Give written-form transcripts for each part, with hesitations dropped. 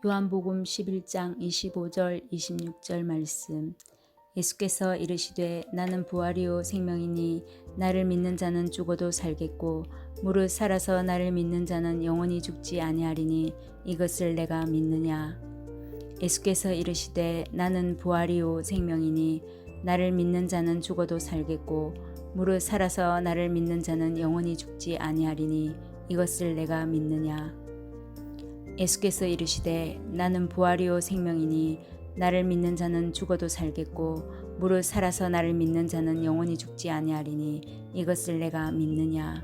요한복음 11장 25절 26절 말씀. 예수께서 이르시되 나는 부활이요 생명이니 나를 믿는 자는 죽어도 살겠고 무릇 살아서 나를 믿는 자는 영원히 죽지 아니하리니 이것을 내가 믿느냐. 예수께서 이르시되 나는 부활이요 생명이니 나를 믿는 자는 죽어도 살겠고 무릇 살아서 나를 믿는 자는 영원히 죽지 아니하리니 이것을 내가 믿느냐. 예수께서 이르시되 나는 부활이요 생명이니 나를 믿는 자는 죽어도 살겠고 무릇 살아서 나를 믿는 자는 영원히 죽지 아니하리니 이것을 내가 믿느냐.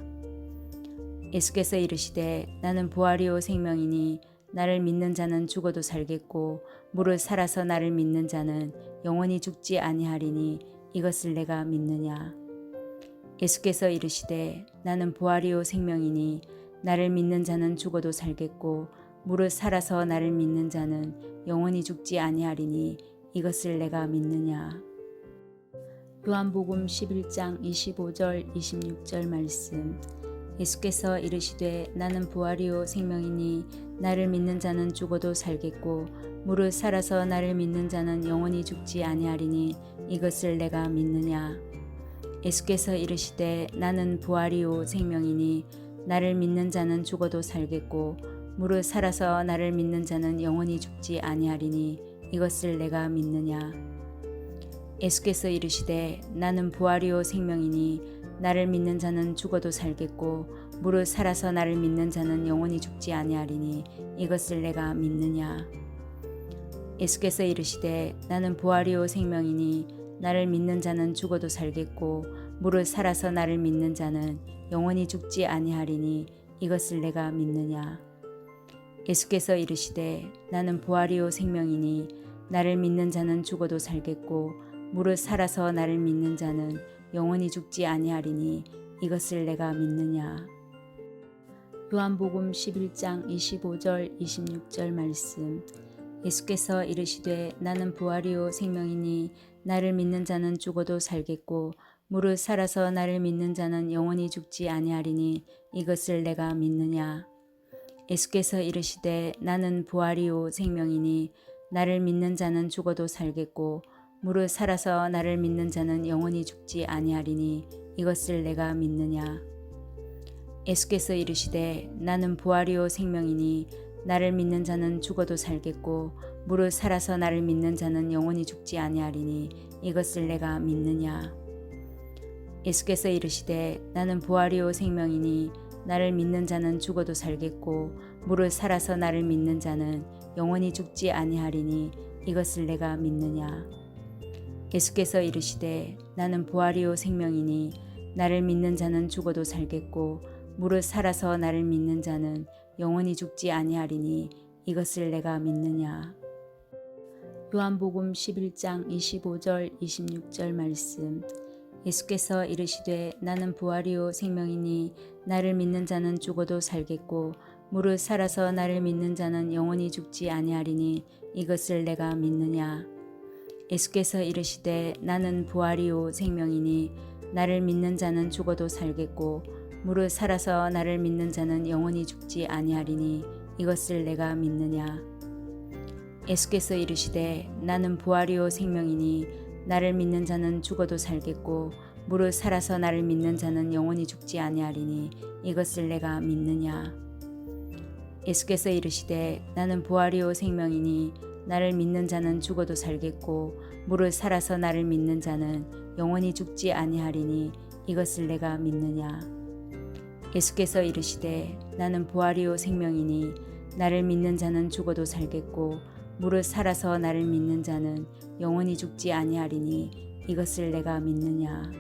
예수께서 이르시되 나는 부활이요 생명이니 나를 믿는 자는 죽어도 살겠고 무릇 살아서 나를 믿는 자는 영원히 죽지 아니하리니 이것을 내가 믿느냐. 예수께서 이르시되 나는 부활이요 생명이니 나를 믿는 자는 죽어도 살겠고 무릇 살아서 나를 믿는 자는 영원히 죽지 아니하리니 이것을 내가 믿느냐. 요한복음 11장 25절 26절 말씀. 예수께서 이르시되 나는 부활이요 생명이니 나를 믿는 자는 죽어도 살겠고 무릇 살아서 나를 믿는 자는 영원히 죽지 아니하리니 이것을 내가 믿느냐. 예수께서 이르시되 나는 부활이요 생명이니 나를 믿는 자는 죽어도 살겠고 무릇 살아서 나를 믿는 자는 영원히 죽지 아니하리니 이것을 내가 믿느냐. 예수께서 이르시되 나는 부활이요 생명이니 나를 믿는 자는 죽어도 살겠고 무릇 살아서 나를 믿는 자는 영원히 죽지 아니하리니 이것을 내가 믿느냐. 예수께서 이르시되 나는 부활이요 생명이니 나를 믿는 자는 죽어도 살겠고 무릇 살아서 나를 믿는 자는 영원히 죽지 아니하리니 이것을 내가 믿느냐. 예수께서 이르시되 나는 부활이요 생명이니 나를 믿는 자는 죽어도 살겠고 무릇 살아서 나를 믿는 자는 영원히 죽지 아니하리니 이것을 내가 믿느냐. 요한복음 11장 25절 26절 말씀. 예수께서 이르시되 나는 부활이요 생명이니 나를 믿는 자는 죽어도 살겠고 무릇 살아서 나를 믿는 자는 영원히 죽지 아니하리니 이것을 내가 믿느냐. 예수께서 이르시되 나는 부활이요 생명이니 나를 믿는 자는 죽어도 살겠고 무릇 살아서 나를 믿는 자는 영원히 죽지 아니하리니 이것을 내가 믿느냐. 예수께서 이르시되 나는 부활이요 생명이니 나를 믿는 자는 죽어도 살겠고 무릇 살아서 나를 믿는 자는 영원히 죽지 아니하리니 이것을 내가 믿느냐. 예수께서 이르시되 나는 부활이요 생명이니 나를 믿는 자는 죽어도 살겠고 무릇 살아서 나를 믿는 자는 영원히 죽지 아니하리니 이것을 내가 믿느냐. 예수께서 이르시되 나는 부활이요 생명이니 나를 믿는 자는 죽어도 살겠고 무릇 살아서 나를 믿는 자는 영원히 죽지 아니하리니 이것을 내가 믿느냐. 요한복음 11장 25절 26절 말씀. 예수께서 이르시되 나는 부활이요 생명이니 나를 믿는 자는 죽어도 살겠고 무릇 살아서 나를 믿는 자는 영원히 죽지 아니하리니 이것을 내가 믿느냐. 예수께서 이르시되 나는 부활이요 생명이니 나를 믿는 자는 죽어도 살겠고 무릇 살아서 나를 믿는 자는 영원히 죽지 아니하리니 이것을 내가 믿느냐. 예수께서 이르시되 나는 부활이요 생명이니 나를 믿는 자는 죽어도 살겠고 무릇 살아서 나를 믿는 자는 영원히 죽지 아니하리니 이것을 내가 믿느냐. 예수께서 이르시되 나는 부활이요 생명이니 나를 믿는 자는 죽어도 살겠고 무릇 살아서 나를 믿는 자는 영원히 죽지 아니하리니 이것을 내가 믿느냐. 예수께서 이르시되 나는 부활이요 생명이니 나를 믿는 자는 죽어도 살겠고 무릇 살아서 나를 믿는 자는 영원히 죽지 아니하리니 이것을 내가 믿느냐.